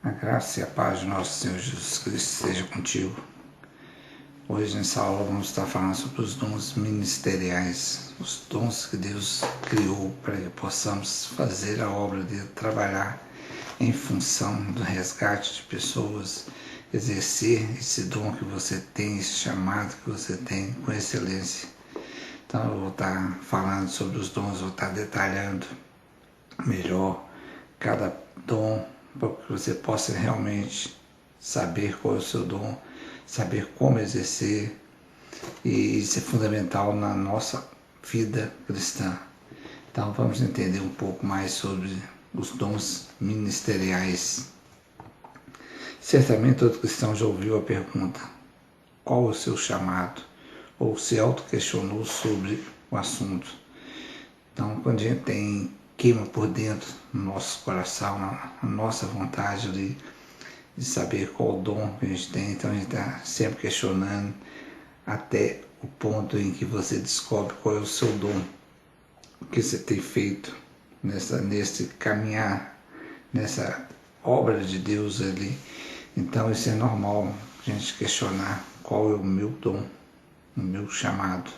A graça e a paz de nosso Senhor Jesus Cristo seja contigo. Hoje nessa aula vamos estar falando sobre os dons ministeriais, os dons que Deus criou para que possamos fazer a obra de trabalhar em função do resgate de pessoas, exercer esse dom que você tem, esse chamado que você tem com excelência. Então eu vou estar falando sobre os dons, vou estar detalhando melhor cada dom, para que você possa realmente saber qual é o seu dom, saber como exercer, e isso é fundamental na nossa vida cristã. Então vamos entender um pouco mais sobre os dons ministeriais. Certamente todo cristão já ouviu a pergunta: qual o seu chamado? Ou se auto-questionou sobre o assunto. Então, quando a gente queima por dentro no nosso coração, na nossa vontade de saber qual o dom que a gente tem, então a gente está sempre questionando até o ponto em que você descobre qual é o seu dom, o que você tem feito nesse caminhar, nessa obra de Deus ali. Então isso é normal, a gente questionar qual é o meu dom, o meu chamado.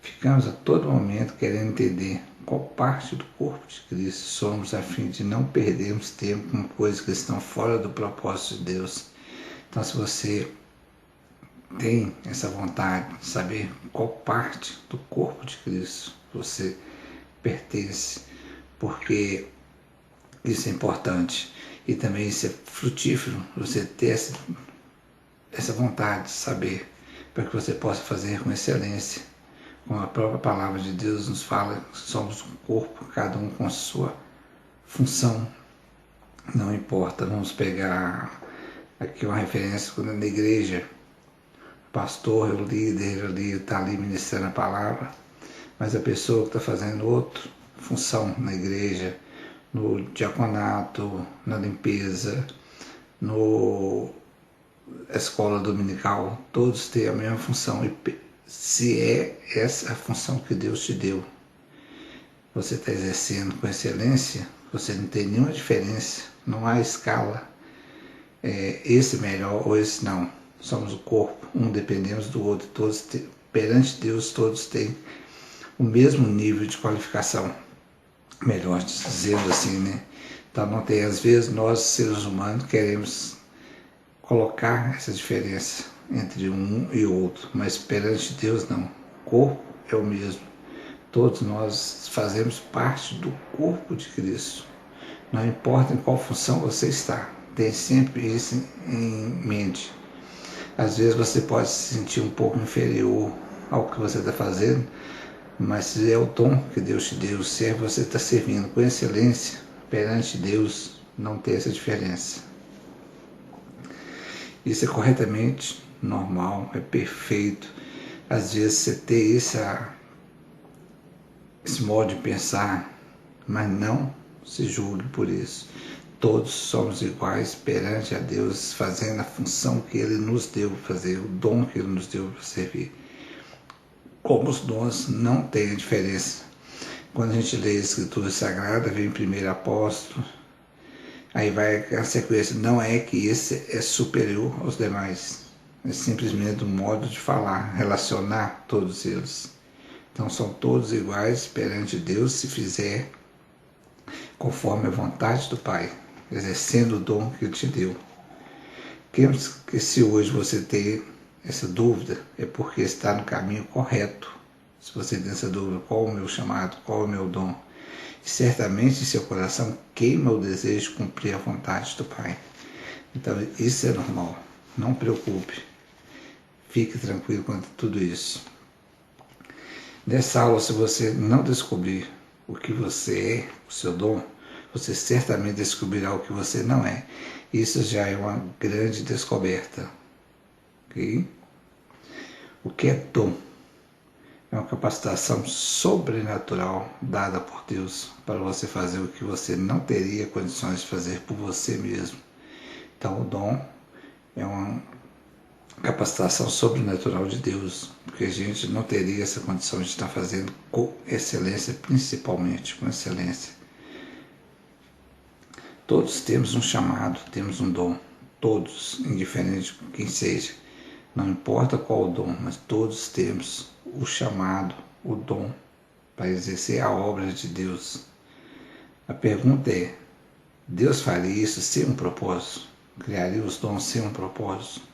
Ficamos a todo momento querendo entender qual parte do corpo de Cristo somos, a fim de não perdermos tempo com coisas que estão fora do propósito de Deus. Então, se você tem essa vontade de saber qual parte do corpo de Cristo você pertence, porque isso é importante e também isso é frutífero, você ter essa vontade de saber, para que você possa fazer com excelência. Como a própria palavra de Deus nos fala, somos um corpo, cada um com a sua função. Não importa, vamos pegar aqui uma referência quando na igreja, o pastor, o líder ali está ali ministrando a palavra, mas a pessoa que está fazendo outra função na igreja, no diaconato, na limpeza, na escola dominical, todos têm a mesma função. E se é essa a função que Deus te deu, você está exercendo com excelência, você não tem nenhuma diferença, não há escala, esse melhor ou esse não. Somos o corpo, um dependemos do outro, todos perante Deus todos têm o mesmo nível de qualificação, melhor dizendo assim, né? Então não tem, às vezes nós seres humanos queremos colocar essa diferença entre um e outro, mas perante Deus não, o corpo é o mesmo, todos nós fazemos parte do corpo de Cristo, não importa em qual função você está, tem sempre isso em mente. Às vezes você pode se sentir um pouco inferior ao que você está fazendo, mas se é o dom que Deus te deu, se você está servindo com excelência, perante Deus não tem essa diferença. Isso é corretamente normal, é perfeito. Às vezes você tem esse modo de pensar, mas não se julgue por isso. Todos somos iguais perante a Deus, fazendo a função que Ele nos deu para fazer, o dom que Ele nos deu para servir. Como os dons não têm diferença. Quando a gente lê a Escritura Sagrada, vem primeiro apóstolo, aí vai a sequência. Não é que esse é superior aos demais, é simplesmente um modo de falar, relacionar todos eles. Então são todos iguais perante Deus se fizer conforme a vontade do Pai, exercendo o dom que Ele te deu. Que se hoje você tem essa dúvida, é porque está no caminho correto. Se você tem essa dúvida, qual o meu chamado, qual o meu dom? E certamente em seu coração queima o desejo de cumprir a vontade do Pai. Então isso é normal, não preocupe, fique tranquilo quanto a tudo isso. Nessa aula, se você não descobrir o que você é, o seu dom, você certamente descobrirá o que você não é. Isso já é uma grande descoberta. Okay? O que é dom? É uma capacitação sobrenatural dada por Deus para você fazer o que você não teria condições de fazer por você mesmo. Então o dom é uma capacitação sobrenatural de Deus, porque a gente não teria essa condição de estar fazendo com excelência, principalmente com excelência. Todos temos um chamado, temos um dom. Todos, indiferente de quem seja. Não importa qual o dom, mas todos temos o chamado, o dom, para exercer a obra de Deus. A pergunta é, Deus faria isso sem um propósito? Criaria os dons sem um propósito?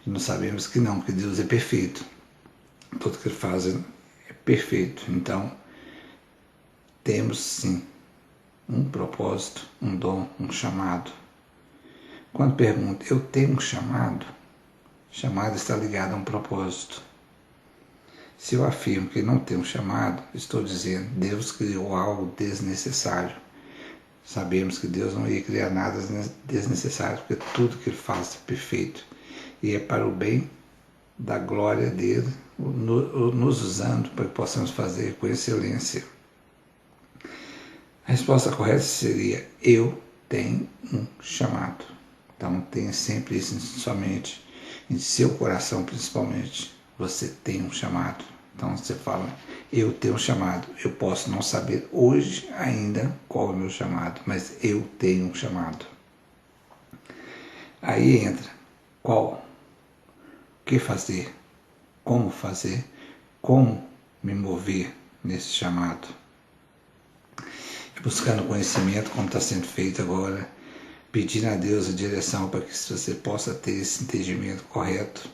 E nós sabemos que não, que Deus é perfeito. Tudo que Ele faz é perfeito. Então, temos sim um propósito, um dom, um chamado. Quando pergunto, eu tenho um chamado? Chamado está ligado a um propósito. Se eu afirmo que não tenho um chamado, estou dizendo, Deus criou algo desnecessário. Sabemos que Deus não ia criar nada desnecessário, porque tudo que Ele faz é perfeito. E é para o bem da glória dEle, nos usando para que possamos fazer com excelência. A resposta correta seria, eu tenho um chamado. Então tenha sempre isso em sua mente, em seu coração principalmente. Você tem um chamado. Então você fala, eu tenho um chamado. Eu posso não saber hoje ainda qual é o meu chamado, mas eu tenho um chamado. Aí entra qual, o que fazer, como me mover nesse chamado. Buscando conhecimento, como está sendo feito agora, pedindo a Deus a direção para que você possa ter esse entendimento correto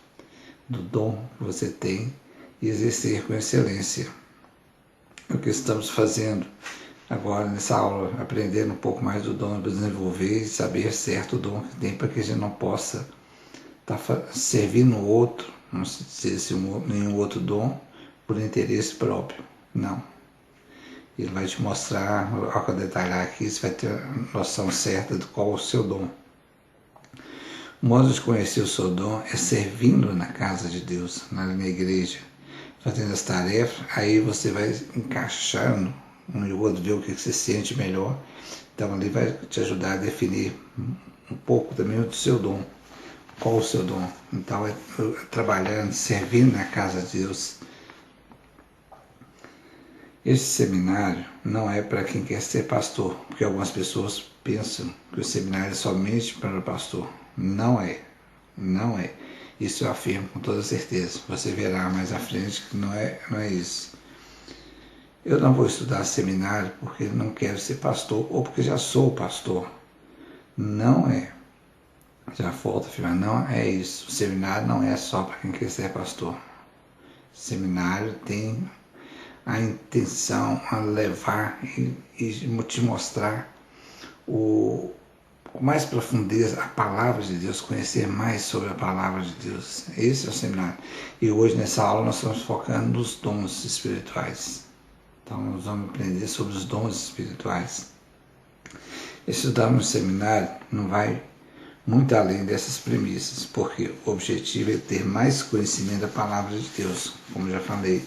do dom que você tem e exercer com excelência. É o que estamos fazendo agora nessa aula, aprendendo um pouco mais do dom, desenvolver e saber certo o dom que tem para que a gente não possa estar servindo o outro, não se dizer nenhum outro dom, por interesse próprio. Não. Ele vai te mostrar, ao detalhar aqui, você vai ter a noção certa de qual é o seu dom. O modo de conhecer o seu dom é servindo na casa de Deus, na igreja, fazendo as tarefas, aí você vai encaixando um e o outro, ver o que você sente melhor. Então ali vai te ajudar a definir um pouco também do seu dom. Qual o seu dom? Então é trabalhando, servindo na casa de Deus. Esse seminário não é para quem quer ser pastor, porque algumas pessoas pensam que o seminário é somente para o pastor. Não é. Não é. Isso eu afirmo com toda certeza. Você verá mais à frente que não é isso. Eu não vou estudar seminário porque não quero ser pastor ou porque já sou pastor. Não é. Já volto a afirmar, não é isso. O seminário não é só para quem quer ser pastor. O seminário tem a intenção a levar e te mostrar com mais profundeza a palavra de Deus, conhecer mais sobre a palavra de Deus. Esse é o seminário. E hoje nessa aula nós estamos focando nos dons espirituais. Então nós vamos aprender sobre os dons espirituais. Estudar no seminário não vai muito além dessas premissas, porque o objetivo é ter mais conhecimento da palavra de Deus, como já falei.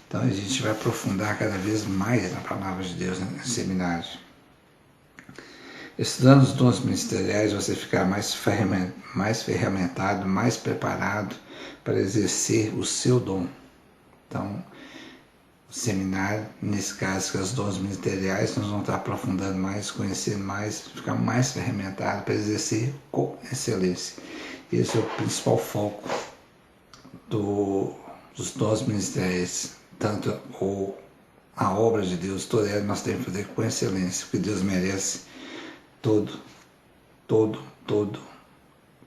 Então a gente vai aprofundar cada vez mais na palavra de Deus no seminário. Estudando os dons ministeriais, você ficará mais ferramentado, mais preparado para exercer o seu dom. Então, o seminário, nesse caso, que os dons ministeriais, nós vamos estar aprofundando mais, conhecendo mais, ficar mais ferramentado para exercer com excelência. Esse é o principal foco dos dons ministeriais. Tanto a obra de Deus, toda ela nós temos que fazer com excelência, porque Deus merece todo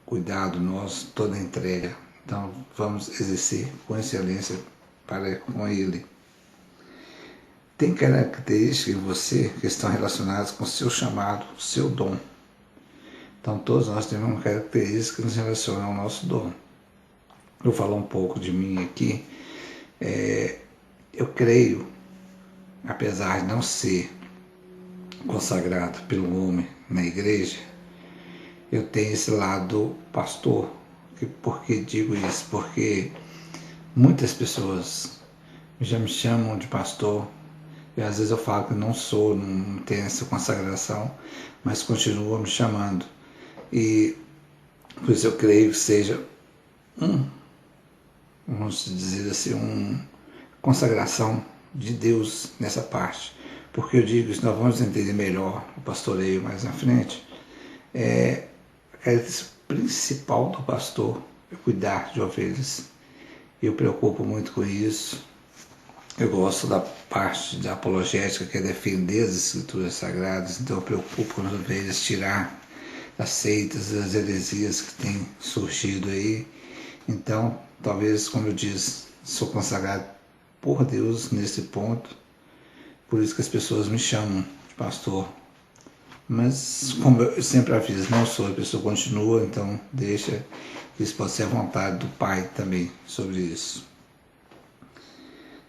cuidado nosso, toda entrega. Então vamos exercer com excelência com Ele. Tem características em você que estão relacionadas com o seu chamado, o seu dom. Então todos nós temos uma característica que nos relaciona ao nosso dom. Eu vou falar um pouco de mim aqui. Eu creio, apesar de não ser consagrado pelo homem na igreja, eu tenho esse lado pastor. Por que digo isso? Porque muitas pessoas já me chamam de pastor, e às vezes eu falo que não sou, não tenho essa consagração, mas continuam me chamando. E por isso eu creio que seja vamos dizer assim, consagração de Deus nessa parte, Porque eu digo isso, nós vamos entender melhor o pastoreio mais na frente. A característica principal do pastor é cuidar de ovelhas. Eu preocupo muito com isso. Eu gosto da parte da apologética, que é defender as escrituras sagradas, então eu preocupo com as ovelhas, tirar as seitas, as heresias que têm surgido aí. Então, talvez, como eu disse, sou consagrado por Deus nesse ponto, por isso que as pessoas me chamam de pastor. Mas, como eu sempre aviso, não sou, a pessoa continua, então deixa, isso pode ser a vontade do Pai também sobre isso.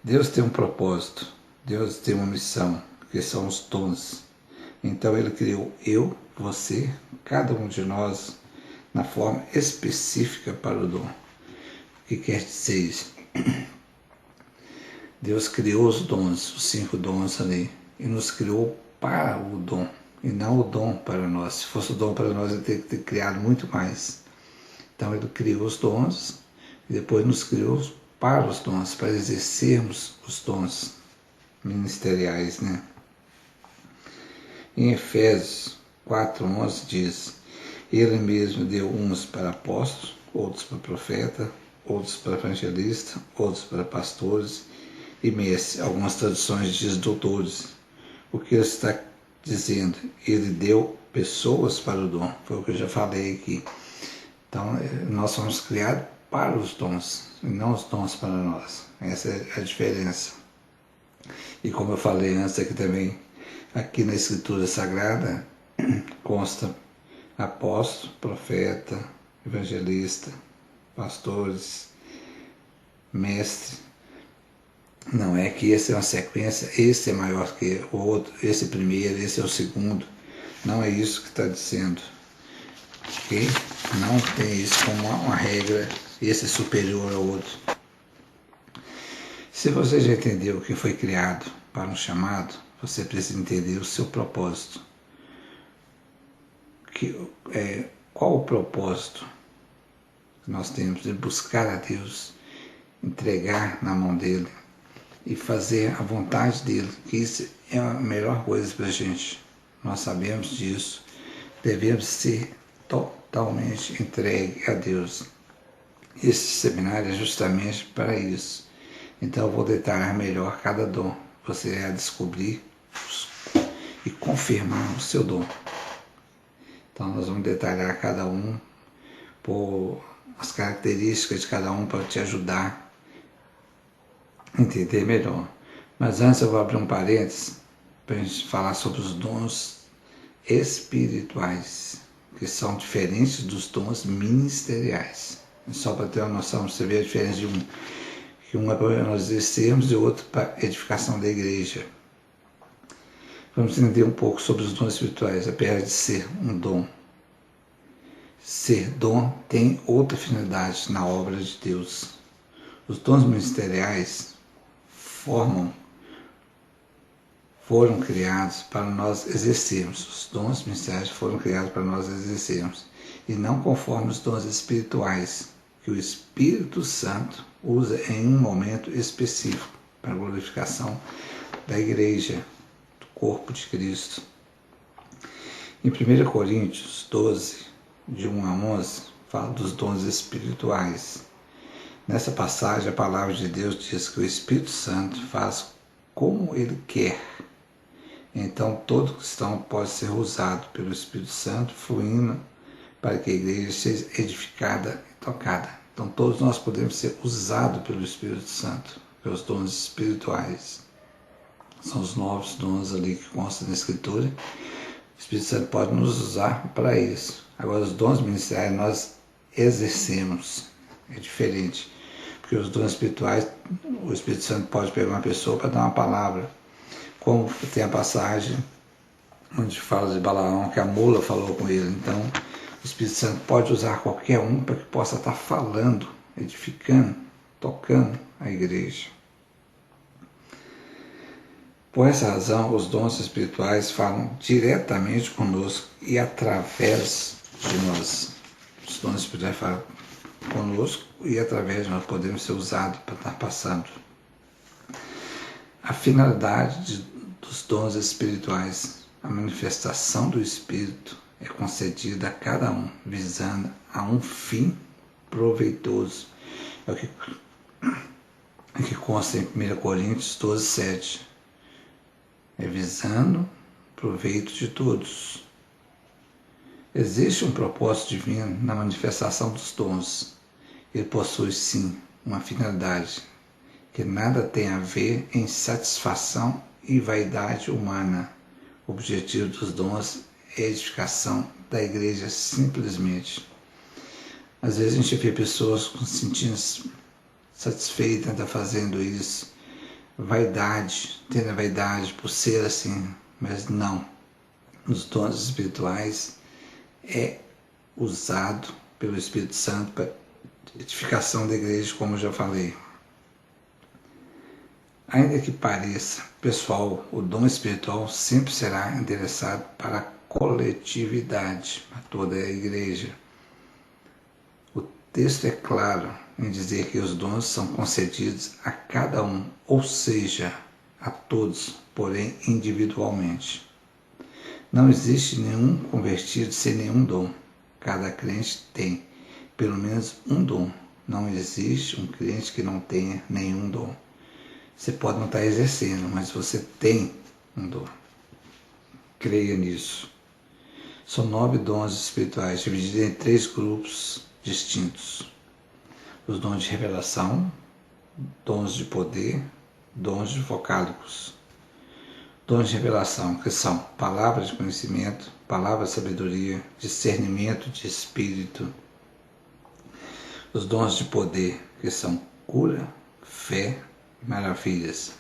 Deus tem um propósito, Deus tem uma missão, que são os dons. Então Ele criou eu, você, cada um de nós, na forma específica para o dom. O que quer dizer isso? Deus criou os dons, os 5 dons ali, e nos criou para o dom, e não o dom para nós. Se fosse o dom para nós, Ele teria que ter criado muito mais. Então Ele criou os dons, e depois nos criou para os dons, para exercermos os dons ministeriais, né? Em Efésios 4:11 diz: Ele mesmo deu uns para apóstolos, outros para profeta, outros para evangelista, outros para pastores e mestres. Algumas traduções diz doutores. O que ele está dizendo? Ele deu pessoas para o dom. Foi o que eu já falei aqui. Então, nós somos criados para os dons, e não os dons para nós. Essa é a diferença. E como eu falei antes aqui também, aqui na Escritura Sagrada, consta apóstolo, profeta, evangelista, pastores, mestre. Não é que essa é uma sequência, esse é maior que o outro, esse é primeiro, esse é o segundo. Não é isso que está dizendo. Okay? Não tem isso como uma regra, esse é superior ao outro. Se você já entendeu que foi criado para um chamado, você precisa entender o seu propósito. Qual o propósito que nós temos de buscar a Deus, entregar na mão dele e fazer a vontade dele, que isso é a melhor coisa para a gente. Nós sabemos disso, devemos ser totalmente entregue a Deus. Esse seminário é justamente para isso. Então eu vou detalhar melhor cada dom. Você vai descobrir e confirmar o seu dom. Então nós vamos detalhar cada um, por as características de cada um para te ajudar a entender melhor. Mas antes eu vou abrir um parênteses para a gente falar sobre os dons espirituais, que são diferentes dos dons ministeriais. Só para ter uma noção, você vê a diferença de um, que um é para nós exercermos e o outro para edificação da igreja. Vamos entender um pouco sobre os dons espirituais, apesar de ser um dom. Ser dom tem outra finalidade na obra de Deus. Os dons ministeriais foram criados para nós exercermos. Os dons ministeriais foram criados para nós exercermos. E não conforme os dons espirituais, que o Espírito Santo usa em um momento específico para a glorificação da igreja, do corpo de Cristo. Em 1 Coríntios 12, de 1 a 11, fala dos dons espirituais. Nessa passagem, a palavra de Deus diz que o Espírito Santo faz como Ele quer. Então, todo cristão pode ser usado pelo Espírito Santo, fluindo para que a igreja seja edificada e tocada. Então, todos nós podemos ser usados pelo Espírito Santo, pelos dons espirituais. São os novos dons ali que constam na Escritura. O Espírito Santo pode nos usar para isso. Agora, os dons ministeriais nós exercemos. É diferente. Porque os dons espirituais, o Espírito Santo pode pegar uma pessoa para dar uma palavra. Como tem a passagem onde fala de Balaão, que a mula falou com ele. Então, o Espírito Santo pode usar qualquer um para que possa estar falando, edificando, tocando a igreja. Por essa razão, os dons espirituais falam diretamente conosco e através de nós. Os dons espirituais falam conosco e através de nós podemos ser usados para estar passando. A finalidade dos dos dons espirituais. A manifestação do Espírito é concedida a cada um, visando a um fim proveitoso. É o que consta em 1 Coríntios 12, 7. É visando proveito de todos. Existe um propósito divino na manifestação dos dons. Ele possui, sim, uma finalidade que nada tem a ver em satisfação e vaidade humana. O objetivo dos dons é a edificação da igreja simplesmente. Às vezes a gente vê pessoas se sentindo satisfeitas de estar fazendo isso, vaidade, tendo a vaidade por ser assim, mas não. Os dons espirituais é usado pelo Espírito Santo para edificação da igreja, como eu já falei. Ainda que pareça pessoal, o dom espiritual sempre será endereçado para a coletividade, para toda a igreja. O texto é claro em dizer que os dons são concedidos a cada um, ou seja, a todos, porém individualmente. Não existe nenhum convertido sem nenhum dom. Cada crente tem pelo menos um dom. Não existe um crente que não tenha nenhum dom. Você pode não estar exercendo, mas você tem um dom. Creia nisso. São 9 dons espirituais, divididos em 3 grupos distintos. Os dons de revelação, dons de poder, dons de vocálicos. Dons de revelação, que são palavras de conhecimento, palavra de sabedoria, discernimento de espírito. Os dons de poder, que são cura, fé e maravilhas.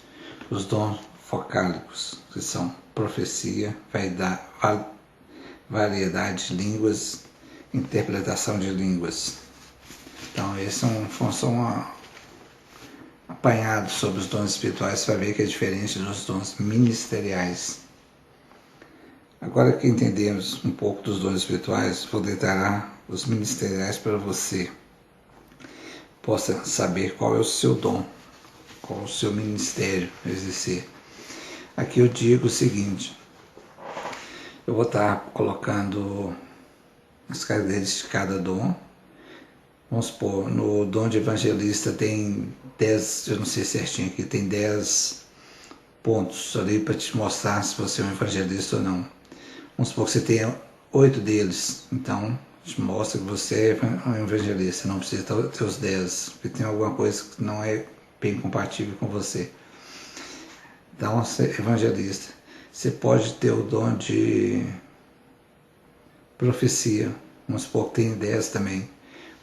Os dons vocálicos, que são profecia, variedade de línguas, interpretação de línguas. Então, esses são apanhados sobre os dons espirituais para ver que é diferente dos dons ministeriais. Agora que entendemos um pouco dos dons espirituais, vou detalhar os ministeriais para você possa saber qual é o seu dom, qual é o seu ministério a exercer. Aqui eu digo o seguinte: eu vou estar colocando as características de cada dom. Vamos supor, no dom de evangelista tem 10, eu não sei certinho aqui, tem 10 pontos ali para te mostrar se você é um evangelista ou não. Vamos supor que você tenha 8 deles, então te mostra que você é um evangelista, não precisa ter os 10, porque tem alguma coisa que não é bem compatível com você. Então, você é evangelista. Você pode ter o dom de profecia, vamos supor que tem 10 também.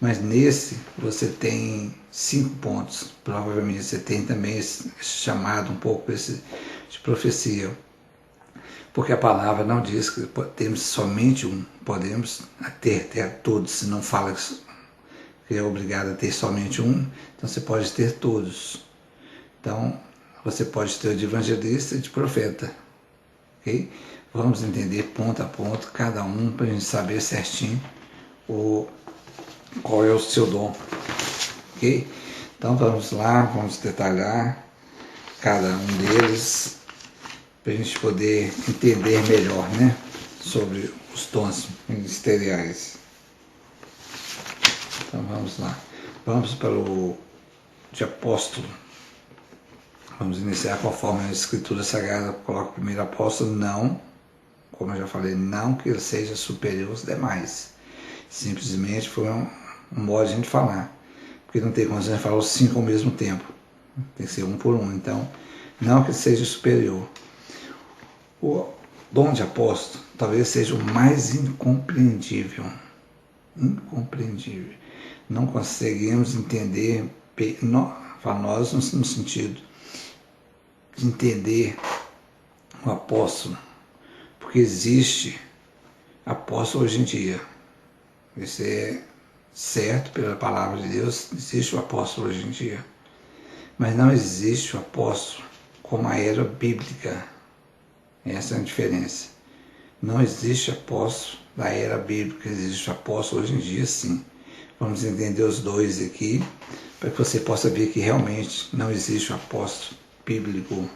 Mas nesse você tem 5 pontos. Provavelmente você tem também esse chamado um pouco de profecia. Porque a palavra não diz que temos somente um. Podemos ter todos. Se não fala que é obrigado a ter somente um, então você pode ter todos. Então você pode ter o de evangelista e de profeta. Okay? Vamos entender ponto a ponto cada um para a gente saber certinho qual é o seu dom, ok? Então vamos lá, vamos detalhar cada um deles para a gente poder entender melhor, né, sobre os dons ministeriais. Então vamos lá, vamos para o de apóstolo. Vamos iniciar conforme a Escritura Sagrada coloca o primeiro apóstolo, não, como eu já falei, não que ele seja superior aos demais. Simplesmente foi um modo de a gente falar, porque não tem como a gente falar os 5 ao mesmo tempo, tem que ser um por um. Então, não que seja superior. O dom de apóstolo talvez seja o mais incompreendível. Não conseguimos entender, nós no sentido de entender o apóstolo, porque existe apóstolo hoje em dia. Isso é certo pela palavra de Deus, existe o apóstolo hoje em dia. Mas não existe o apóstolo como a era bíblica. Essa é a diferença. Não existe apóstolo da era bíblica, existe o apóstolo hoje em dia, sim. Vamos entender os dois aqui, para que você possa ver que realmente não existe o apóstolo bíblico.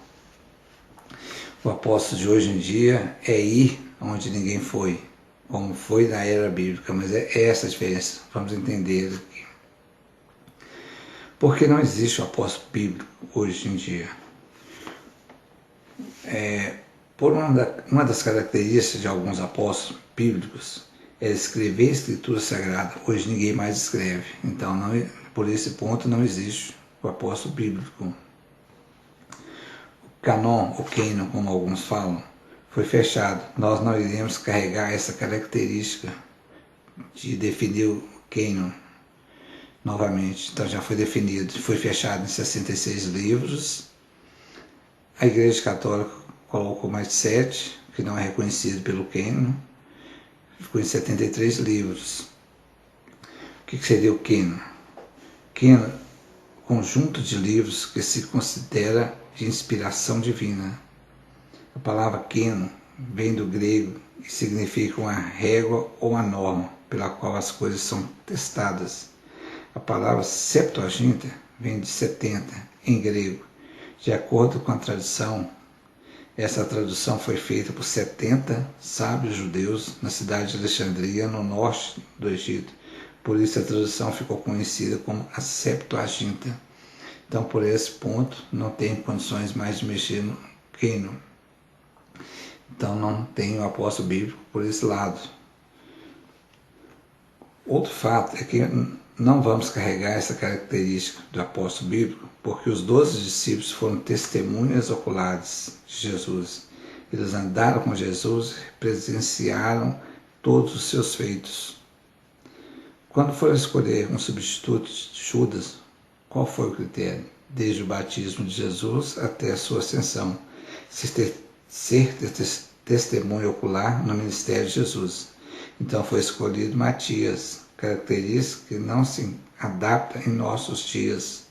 O apóstolo de hoje em dia é ir onde ninguém foi, como foi na era bíblica, mas é essa a diferença. Vamos entender aqui. Porque não existe o apóstolo bíblico hoje em dia. Por uma das características de alguns apóstolos bíblicos é escrever a escritura sagrada. Hoje ninguém mais escreve. Então, por esse ponto, não existe o apóstolo bíblico. O canon, o cânon, como alguns falam, foi fechado. Nós não iremos carregar essa característica de definir o cânon novamente. Então já foi definido, foi fechado em 66 livros. A Igreja Católica colocou mais 7, que não é reconhecido pelo cânon. Ficou em 73 livros. O que seria o cânon? Cânon, conjunto de livros que se considera de inspiração divina. A palavra cânon vem do grego e significa uma régua ou uma norma pela qual as coisas são testadas. A palavra Septuaginta vem de 70, em grego. De acordo com a tradição, essa tradução foi feita por 70 sábios judeus na cidade de Alexandria, no norte do Egito. Por isso a tradução ficou conhecida como a Septuaginta. Então, por esse ponto, não tem condições mais de mexer no cânon. Então, não tem o apóstolo bíblico por esse lado. Outro fato é que não vamos carregar essa característica do apóstolo bíblico, porque os 12 discípulos foram testemunhas oculares de Jesus. Eles andaram com Jesus e presenciaram todos os seus feitos. Quando foram escolher um substituto de Judas, qual foi o critério? Desde o batismo de Jesus até a sua ascensão. Ser testemunha ocular no ministério de Jesus. Então foi escolhido Matias, característica que não se adapta em nossos dias.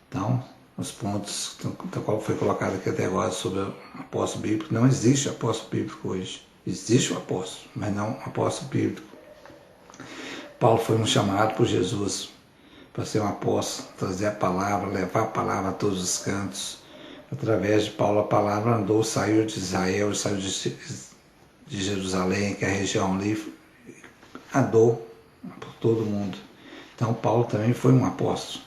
Então, os pontos qual foi colocado aqui até agora sobre o apóstolo bíblico, não existe apóstolo bíblico hoje. Existe o apóstolo, mas não o apóstolo bíblico. Paulo foi um chamado por Jesus para ser um apóstolo, trazer a palavra, levar a palavra a todos os cantos. Através de Paulo, a palavra andou, saiu de Israel, saiu de Jerusalém, que é a região ali, andou por todo mundo. Então, Paulo também foi um apóstolo.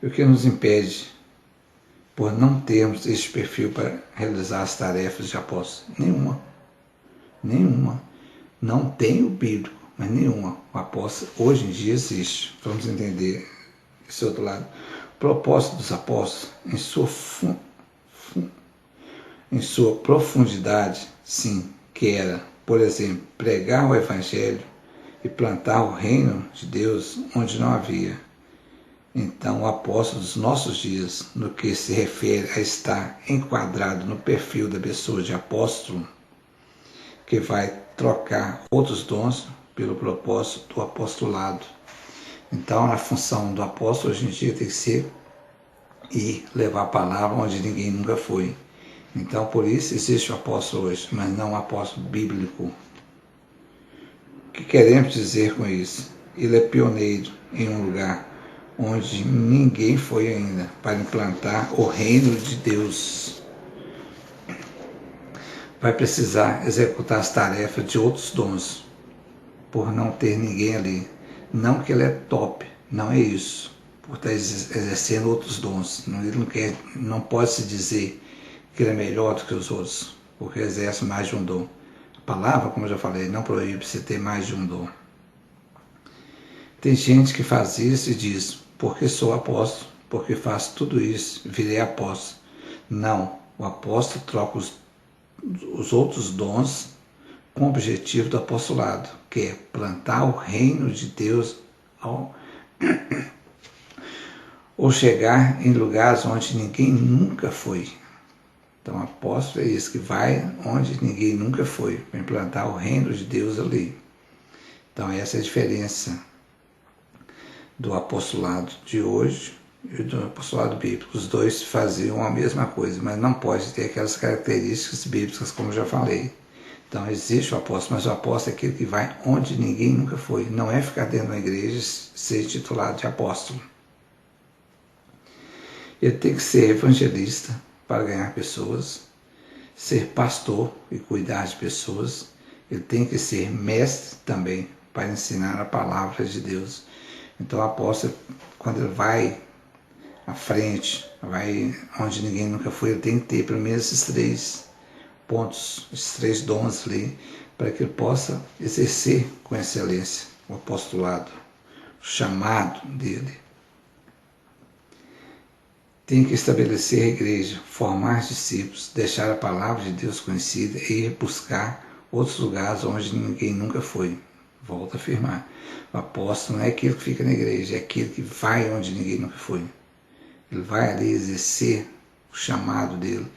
E o que nos impede por não termos esse perfil para realizar as tarefas de apóstolo? Nenhuma. Não tem o bíblico, mas nenhuma. O apóstolo hoje em dia existe. Vamos entender esse outro lado. O propósito dos apóstolos, em sua profundidade, sim, que era, por exemplo, pregar o Evangelho e plantar o reino de Deus onde não havia. Então, o apóstolo dos nossos dias, no que se refere a estar enquadrado no perfil da pessoa de apóstolo, que vai trocar outros dons pelo propósito do apostolado. Então, a função do apóstolo hoje em dia tem que ser ir levar a palavra onde ninguém nunca foi. Então, por isso existe o apóstolo hoje, mas não o apóstolo bíblico. O que queremos dizer com isso? Ele é pioneiro em um lugar onde ninguém foi ainda, para implantar o reino de Deus. Vai precisar executar as tarefas de outros dons, por não ter ninguém ali. Não que ele é top, não é isso, por estar exercendo outros dons. Ele não pode se dizer que ele é melhor do que os outros, porque exerce mais de um dom. A palavra, como eu já falei, não proíbe você ter mais de um dom. Tem gente que faz isso e diz, porque sou apóstolo, porque faço tudo isso, virei apóstolo. Não, o apóstolo troca os outros dons com o objetivo do apostolado, que é plantar o reino de Deus ou chegar em lugares onde ninguém nunca foi. Então, apóstolo é isso, que vai onde ninguém nunca foi, para implantar o reino de Deus ali. Então, essa é a diferença do apostolado de hoje e do apostolado bíblico. Os dois faziam a mesma coisa, mas não pode ter aquelas características bíblicas, como eu já falei. Então, existe o apóstolo, mas o apóstolo é aquele que vai onde ninguém nunca foi. Não é ficar dentro da igreja e ser titulado de apóstolo. Ele tem que ser evangelista, para ganhar pessoas, ser pastor e cuidar de pessoas. Ele tem que ser mestre também para ensinar a palavra de Deus. Então o apóstolo, quando ele vai à frente, vai onde ninguém nunca foi, ele tem que ter pelo menos esses 3 pontos, esses 3 dons ali, para que ele possa exercer com excelência o apostolado, o chamado dele. Tem que estabelecer a igreja, formar discípulos, deixar a palavra de Deus conhecida e ir buscar outros lugares onde ninguém nunca foi. Volto a afirmar, o apóstolo não é aquele que fica na igreja, é aquele que vai onde ninguém nunca foi. Ele vai ali exercer o chamado dele,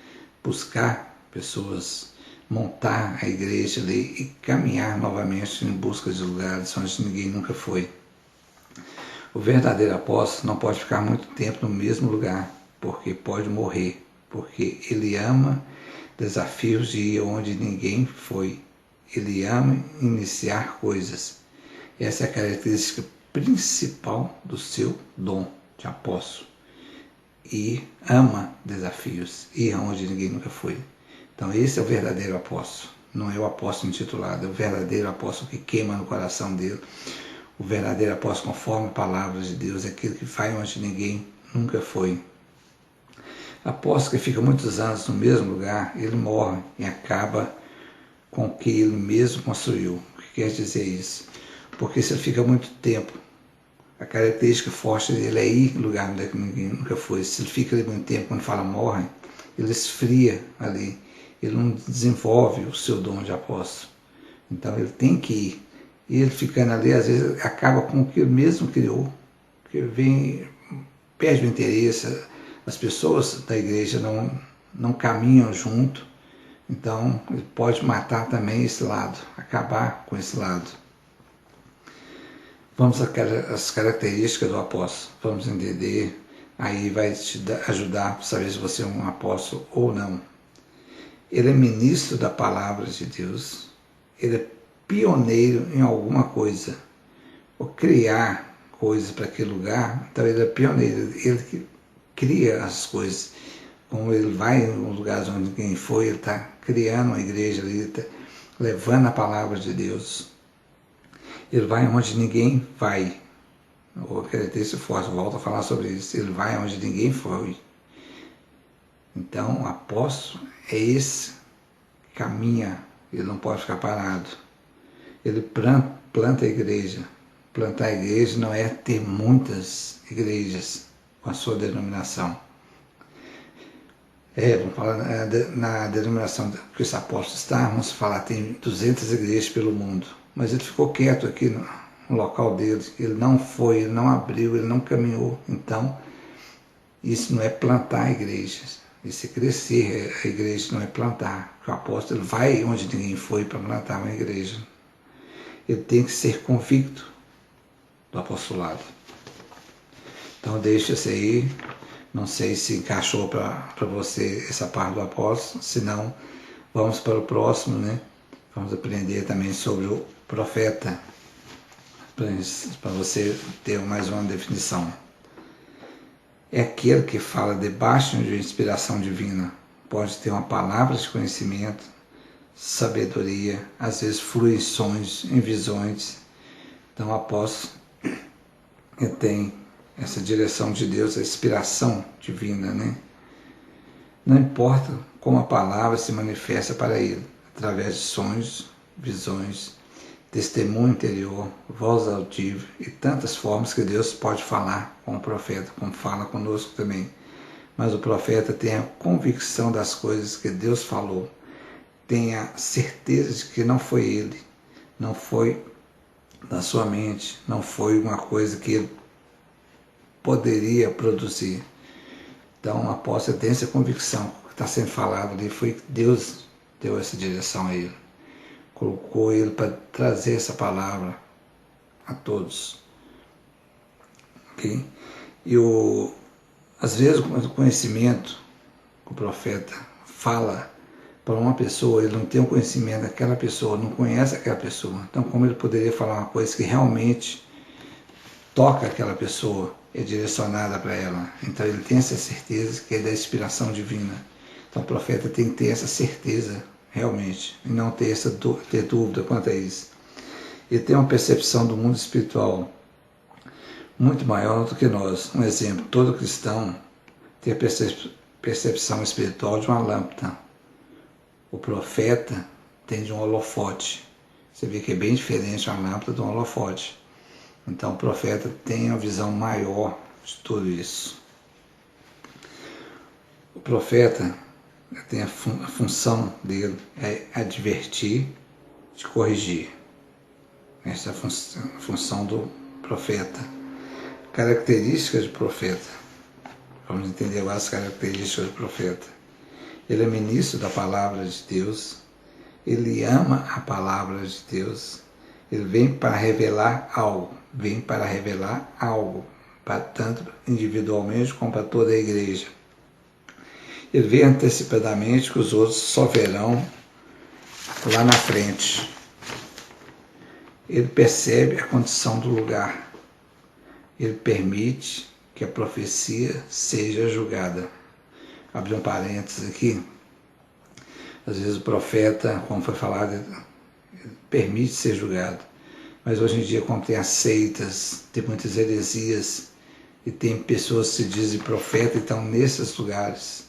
buscar pessoas, montar a igreja ali e caminhar novamente em busca de lugares onde ninguém nunca foi. O verdadeiro apóstolo não pode ficar muito tempo no mesmo lugar, porque pode morrer, porque ele ama desafios de ir onde ninguém foi. Ele ama iniciar coisas. Essa é a característica principal do seu dom de apóstolo. E ama desafios, ir onde ninguém nunca foi. Então esse é o verdadeiro apóstolo. Não é o apóstolo intitulado, é o verdadeiro apóstolo que queima no coração dele. O verdadeiro apóstolo conforme a palavra de Deus é aquele que vai onde ninguém nunca foi. Apóstolo que fica muitos anos no mesmo lugar, ele morre e acaba com o que ele mesmo construiu. O que quer dizer isso? Porque se ele fica muito tempo, a característica forte dele é ir em lugar onde ninguém nunca foi. Se ele fica ali muito tempo, quando fala morre, ele esfria ali. Ele não desenvolve o seu dom de apóstolo. Então ele tem que ir. E ele ficando ali, às vezes, acaba com o que ele mesmo criou. Porque perde o interesse. As pessoas da igreja não caminham junto. Então ele pode matar também esse lado, acabar com esse lado. Vamos às características do apóstolo, vamos entender, aí vai te ajudar para saber se você é um apóstolo ou não. Ele é ministro da palavra de Deus, ele é pioneiro em alguma coisa, ou criar coisas para aquele lugar, então ele é pioneiro, ele que cria as coisas. Como ele vai em lugares onde ninguém foi, ele está criando uma igreja ali, ele está levando a palavra de Deus. Ele vai onde ninguém vai. O característica forte, volto a falar sobre isso. Ele vai onde ninguém foi. Então, o apóstolo é esse que caminha, ele não pode ficar parado. Ele planta a igreja. Plantar a igreja não é ter muitas igrejas com a sua denominação. Vamos falar na denominação que esse apóstolo está, vamos falar, tem 200 igrejas pelo mundo. Mas ele ficou quieto aqui no local dele, ele não foi, ele não abriu, ele não caminhou. Então, isso não é plantar igrejas, isso é crescer a igreja, não é plantar. O apóstolo ele vai onde ninguém foi para plantar uma igreja. Ele tem que ser convicto do apostolado. Então, deixa isso aí. Não sei se encaixou para você essa parte do apóstolo, se não, vamos para o próximo, né? Vamos aprender também sobre o profeta, para você ter mais uma definição. É aquele que fala debaixo de inspiração divina, pode ter uma palavra de conhecimento, sabedoria, às vezes flui em sonhos, em visões. Então o apóstolo tem essa direção de Deus, a inspiração divina, né? Não importa como a palavra se manifesta para ele, através de sonhos, visões, testemunho interior, voz audível e tantas formas que Deus pode falar com o profeta, como fala conosco também. Mas o profeta tem a convicção das coisas que Deus falou, tem a certeza de que não foi ele, não foi da sua mente, não foi uma coisa que ele poderia produzir. Então o apóstolo tem essa convicção, o que está sendo falado ali foi que Deus deu essa direção a ele, colocou ele para trazer essa palavra a todos. Okay? E às vezes o conhecimento que o profeta fala para uma pessoa, ele não tem o conhecimento daquela pessoa, não conhece aquela pessoa. Então como ele poderia falar uma coisa que realmente toca aquela pessoa, é direcionada para ela. Então ele tem essa certeza que é da inspiração divina. Então o profeta tem que ter essa certeza, realmente, e não ter dúvida quanto a isso. Ele tem uma percepção do mundo espiritual muito maior do que nós. Um exemplo, todo cristão tem a percepção espiritual de uma lâmpada. O profeta tem de um holofote. Você vê que é bem diferente a lâmpada de um holofote. Então o profeta tem a visão maior de tudo isso. O profeta tem a função dele é advertir, de corrigir. Essa é a função do profeta. Características do profeta. Vamos entender agora as características do profeta. Ele é ministro da palavra de Deus. Ele ama a palavra de Deus. Ele vem para revelar algo. Vem para revelar algo. Para tanto individualmente como para toda a igreja. Ele vê antecipadamente que os outros só verão lá na frente. Ele percebe a condição do lugar. Ele permite que a profecia seja julgada. Abrir um parênteses aqui. Às vezes o profeta, como foi falado, permite ser julgado. Mas hoje em dia, como tem as seitas, tem muitas heresias, e tem pessoas que se dizem profeta e estão nesses lugares.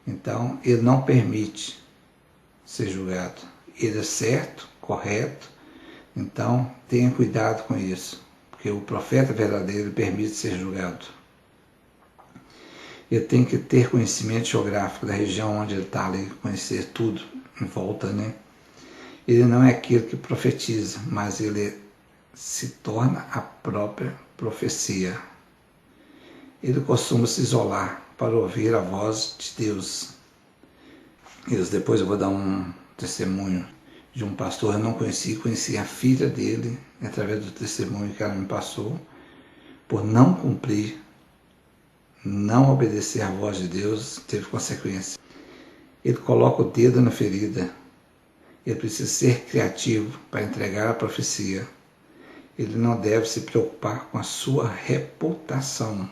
Então, ele não permite ser julgado. Ele é certo, correto. Então, tenha cuidado com isso. Porque o profeta verdadeiro permite ser julgado. Ele tem que ter conhecimento geográfico da região onde ele está ali, conhecer tudo em volta, né? Ele não é aquele que profetiza, mas ele se torna a própria profecia. Ele costuma se isolar para ouvir a voz de Deus. Depois eu vou dar um testemunho de um pastor que eu não conheci a filha dele, através do testemunho que ela me passou, por não cumprir, não obedecer à voz de Deus, teve consequência. Ele coloca o dedo na ferida. Ele precisa ser criativo para entregar a profecia. Ele não deve se preocupar com a sua reputação.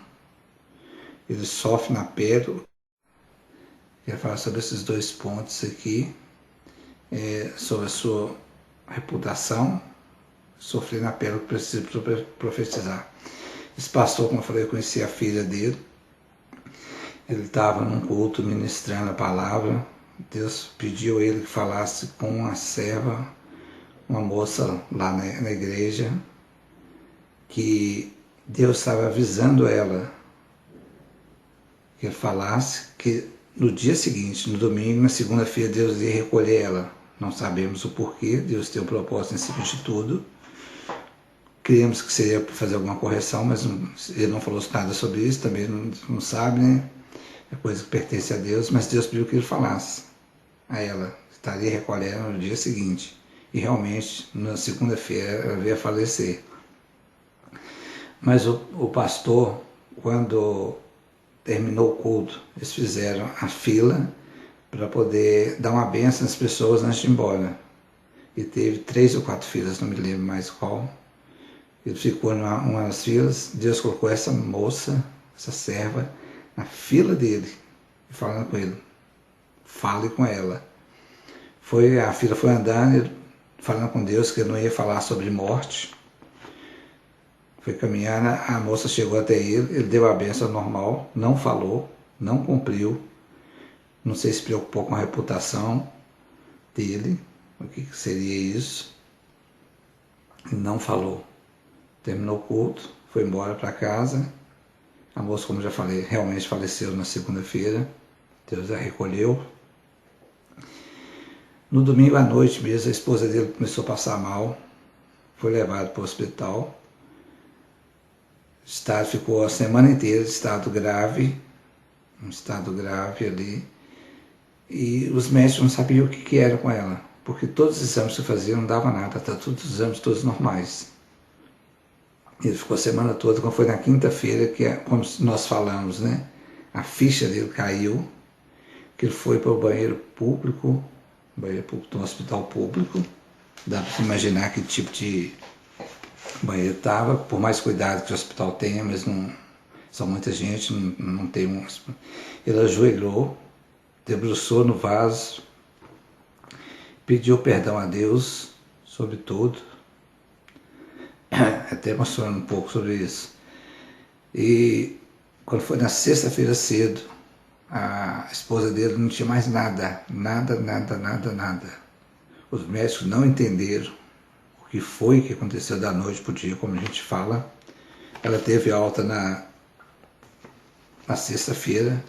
Ele sofre na pele. Quero falar sobre esses dois pontos aqui, sobre a sua reputação, sofrer na pele que precisa profetizar. Esse pastor, como eu falei, eu conheci a filha dele. Ele estava num culto ministrando a palavra. Deus pediu ele que falasse com uma serva, uma moça lá na igreja, que Deus estava avisando ela que ele falasse que no dia seguinte, no domingo, na segunda-feira, Deus ia recolher ela. Não sabemos o porquê, Deus tem um propósito em cima de tudo. Criamos que seria para fazer alguma correção, mas ele não falou nada sobre isso, também não sabe, né? É coisa que pertence a Deus, mas Deus pediu que ele falasse a ela. Estaria recolhendo no dia seguinte. E realmente, na segunda-feira, ela veio a falecer. Mas o pastor, quando terminou o culto, eles fizeram a fila para poder dar uma bênção às pessoas antes de ir embora. E teve 3 ou 4 filas, não me lembro mais qual. Ele ficou numa das filas, Deus colocou essa moça, essa serva, na fila dele, falando com ele. Fale com ela. A fila foi andando, ele falando com Deus que ele não ia falar sobre morte. Foi caminhando, a moça chegou até ele deu a bênção normal, não falou, não cumpriu. Não sei se preocupou com a reputação dele, o que seria isso. Ele não falou. Terminou o culto, foi embora para casa. A moça, como já falei, realmente faleceu na segunda-feira. Deus a recolheu. No domingo à noite mesmo, a esposa dele começou a passar mal. Foi levado para o hospital. Ficou a semana inteira em estado grave. Um estado grave ali. E os médicos não sabiam o que era com ela. Porque todos os exames que faziam não dava nada. Tá todos os exames todos normais. Ele ficou a semana toda, quando foi na quinta-feira, que é como nós falamos, né? A ficha dele caiu, que ele foi para o banheiro público do hospital público. Dá para imaginar que tipo de banheiro estava, por mais cuidado que o hospital tenha, mas não são muita gente, não tem um. Ele ajoelhou, debruçou no vaso, pediu perdão a Deus sobre tudo, até emocionando um pouco sobre isso. E quando foi na sexta-feira cedo, a esposa dele não tinha mais nada. Os médicos não entenderam o que foi que aconteceu da noite para o dia, como a gente fala. Ela teve alta na sexta-feira,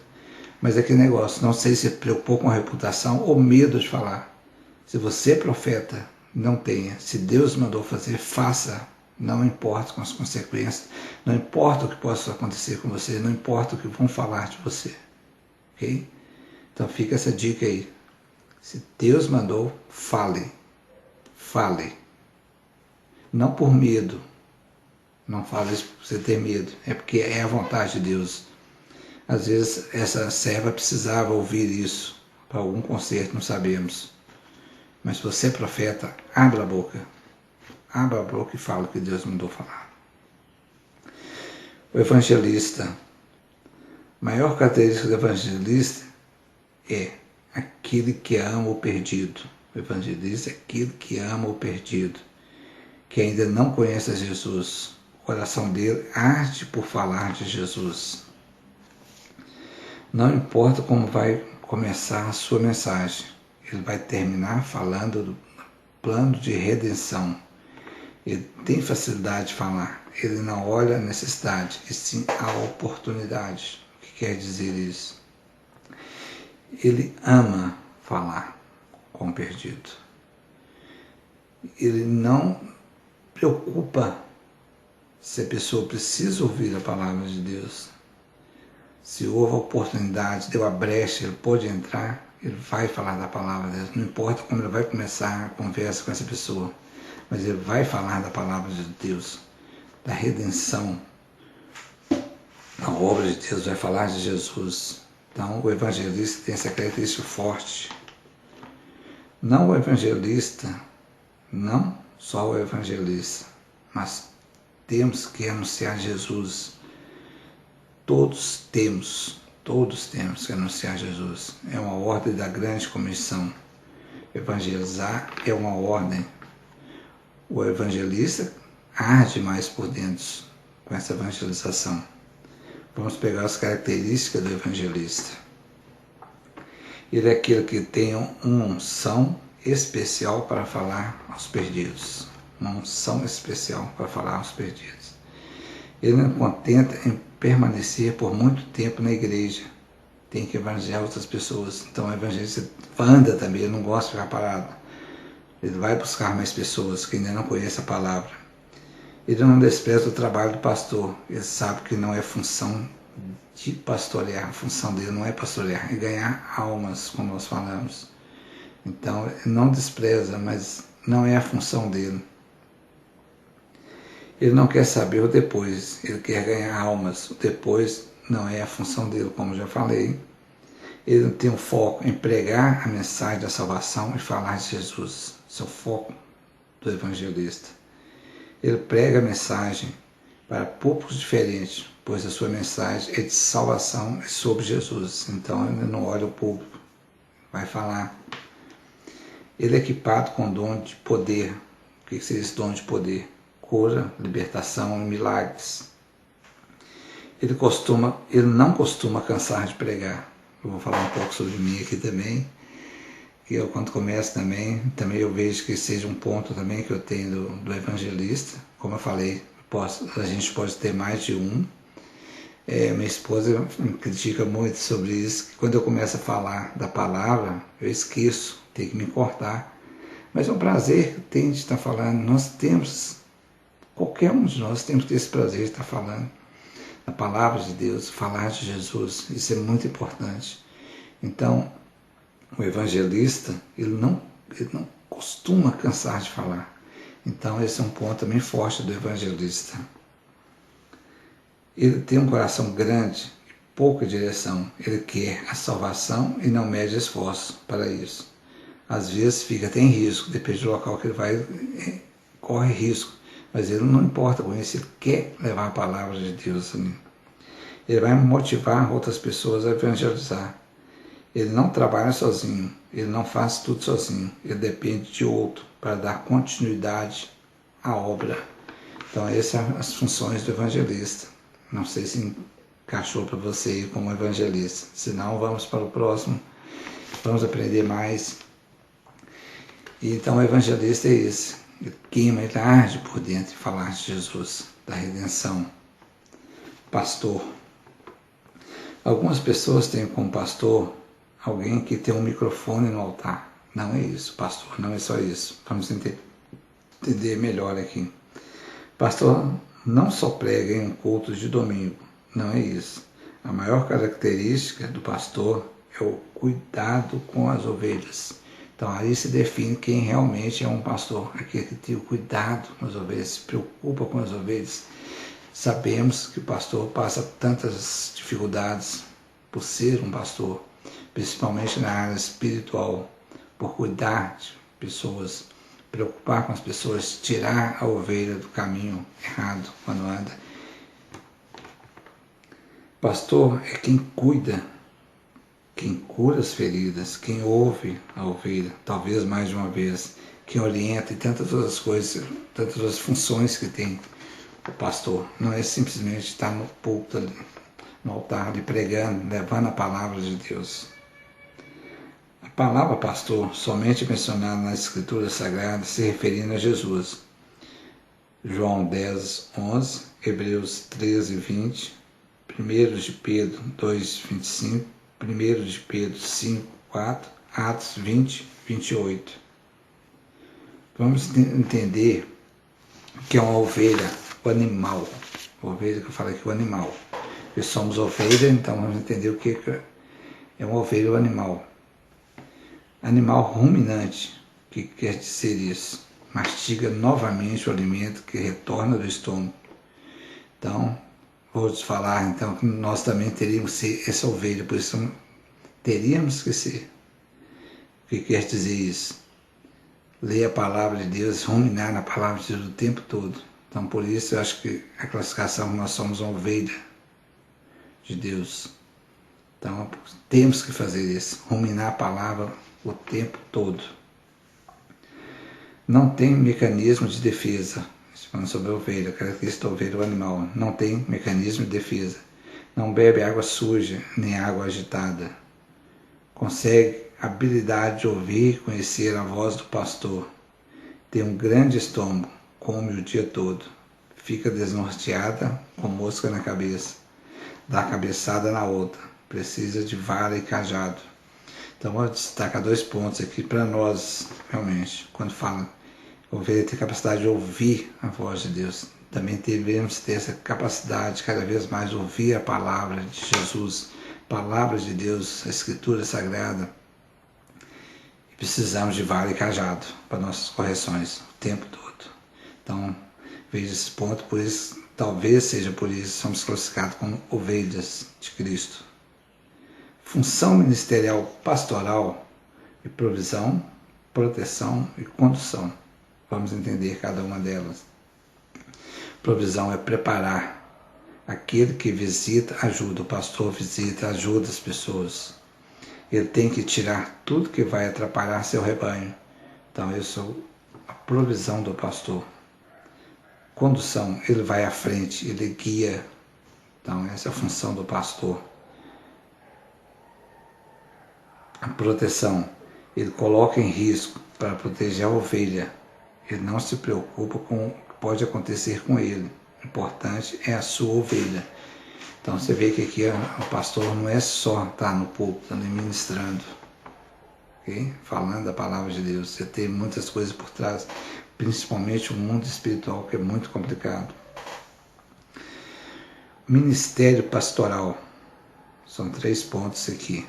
mas aquele negócio, não sei se preocupou com a reputação ou medo de falar. Se você é profeta, não tenha. Se Deus mandou fazer, faça. Não importa com as consequências, não importa o que possa acontecer com você, não importa o que vão falar de você. Ok? Então fica essa dica aí. Se Deus mandou, fale. Fale. Não por medo. Não fale isso por você ter medo. É porque é a vontade de Deus. Às vezes essa serva precisava ouvir isso. Para algum conserto, não sabemos. Mas se você é profeta, abra a boca. Abra a boca e fala o que Deus mandou falar. O evangelista. A maior característica do evangelista é aquele que ama o perdido. O evangelista é aquele que ama o perdido, que ainda não conhece a Jesus. O coração dele arde por falar de Jesus. Não importa como vai começar a sua mensagem, ele vai terminar falando do plano de redenção. Ele tem facilidade de falar, ele não olha a necessidade, e sim a oportunidade. O que quer dizer isso? Ele ama falar com o perdido. Ele não preocupa se a pessoa precisa ouvir a palavra de Deus. Se houve a oportunidade, deu a brecha, ele pode entrar, ele vai falar da palavra de Deus. Não importa como ele vai começar a conversa com essa pessoa, mas ele vai falar da palavra de Deus, da redenção. A obra de Deus vai falar de Jesus. Então o evangelista tem essa característica forte. Não o evangelista, não só o evangelista, mas temos que anunciar Jesus. Todos temos que anunciar Jesus. É uma ordem da grande comissão. Evangelizar é uma ordem. O evangelista arde mais por dentro com essa evangelização. Vamos pegar as características do evangelista. Ele é aquele que tem uma unção especial para falar aos perdidos. Uma unção especial para falar aos perdidos. Ele não contenta em permanecer por muito tempo na igreja. Tem que evangelizar outras pessoas. Então o evangelista anda também, ele não gosta de ficar parado. Ele vai buscar mais pessoas que ainda não conhecem a palavra. Ele não despreza o trabalho do pastor. Ele sabe que não é função de pastorear. A função dele não é pastorear, é ganhar almas, como nós falamos. Então ele não despreza, mas não é a função dele. Ele não quer saber o depois, ele quer ganhar almas. O depois não é a função dele, como já falei. Ele tem um foco em pregar a mensagem da salvação e falar de Jesus. Esse é o foco do evangelista. Ele prega a mensagem para públicos diferentes, pois a sua mensagem é de salvação e sobre Jesus. Então ele não olha o público, vai falar. Ele é equipado com dom de poder. O que seria esse dom de poder? Cura, libertação e milagres. Ele não costuma cansar de pregar. Eu vou falar um pouco sobre mim aqui também, que eu quando começo também eu vejo que seja um ponto também que eu tenho do evangelista. Como eu falei, a gente pode ter mais de um. Minha esposa me critica muito sobre isso, que quando eu começo a falar da palavra, eu esqueço, tenho que me cortar. Mas é um prazer que tenho de estar falando. Qualquer um de nós temos que ter esse prazer de estar falando a palavra de Deus, falar de Jesus. Isso é muito importante. Então, o evangelista, ele não costuma cansar de falar. Então, esse é um ponto também forte do evangelista. Ele tem um coração grande e pouca direção. Ele quer a salvação e não mede esforço para isso. Às vezes fica até em risco, depende do local que ele vai, corre risco. Mas ele não importa com isso, ele quer levar a palavra de Deus ali. Ele vai motivar outras pessoas a evangelizar. Ele não trabalha sozinho, ele não faz tudo sozinho, ele depende de outro para dar continuidade à obra. Então essas são as funções do evangelista. Não sei se encaixou para você como evangelista, se não vamos para o próximo, vamos aprender mais. E então o evangelista é esse, ele queima, ele arde por dentro de falar de Jesus, da redenção. Pastor. Algumas pessoas têm como pastor alguém que tem um microfone no altar. Não é isso, pastor, não é só isso. Vamos entender melhor aqui. Pastor não só prega em um culto de domingo, não é isso. A maior característica do pastor é o cuidado com as ovelhas. Então aí se define quem realmente é um pastor, aquele que tem o cuidado com as ovelhas, se preocupa com as ovelhas. Sabemos que o pastor passa tantas dificuldades por ser um pastor, principalmente na área espiritual, por cuidar de pessoas, preocupar com as pessoas, tirar a ovelha do caminho errado quando anda. Pastor é quem cuida, quem cura as feridas, quem ouve a ovelha, talvez mais de uma vez, quem orienta e tantas outras coisas, tantas outras funções que tem o pastor. Não é simplesmente estar no púlpito ali, no altar ali pregando, levando a palavra de Deus. A palavra pastor, somente mencionada nas Escrituras Sagradas, se referindo a Jesus. João 10, 11, Hebreus 13, 20, 1 de Pedro 2, 25, 1 de Pedro 5, 4, Atos 20, 28. Vamos entender que é uma ovelha, o animal. A ovelha que eu falei aqui, o animal. Porque somos ovelha, então vamos entender o que é uma ovelha, o animal. Animal ruminante, o que quer dizer isso? Mastiga novamente o alimento que retorna do estômago. Então, vou te falar então que nós também teríamos que ser essa ovelha, por isso teríamos que ser. O que quer dizer isso? Ler a palavra de Deus, ruminar na palavra de Deus o tempo todo. Então, por isso, eu acho que a classificação que nós somos uma ovelha de Deus. Então, temos que fazer isso, ruminar a palavra o tempo todo. Não tem mecanismo de defesa. Falando sobre a ovelha, característica da ovelha, o animal. Não tem mecanismo de defesa. Não bebe água suja, nem água agitada. Consegue habilidade de ouvir e conhecer a voz do pastor. Tem um grande estômago, come o dia todo. Fica desnorteada, com mosca na cabeça. Dá cabeçada na outra. Precisa de vara e cajado. Então, vou destacar 2 pontos aqui para nós, realmente, quando fala ovelha ter capacidade de ouvir a voz de Deus. Também devemos ter essa capacidade de cada vez mais ouvir a palavra de Jesus, palavra de Deus, a Escritura Sagrada. E precisamos de vara e cajado para nossas correções o tempo todo. Então, veja esse ponto, por isso, talvez seja por isso que somos classificados como ovelhas de Cristo. Função ministerial pastoral e provisão, proteção e condução. Vamos entender cada uma delas. Provisão é preparar. Aquele que visita, ajuda. O pastor visita, ajuda as pessoas. Ele tem que tirar tudo que vai atrapalhar seu rebanho. Então, isso é a provisão do pastor. Condução, ele vai à frente, ele guia. Então, essa é a função do pastor. A proteção, ele coloca em risco para proteger a ovelha. Ele não se preocupa com o que pode acontecer com ele. O importante é a sua ovelha. Então você vê que aqui o pastor não é só estar no púlpito ali ministrando, okay? Falando a palavra de Deus. Você tem muitas coisas por trás, principalmente o mundo espiritual, que é muito complicado. Ministério pastoral. São 3 pontos aqui.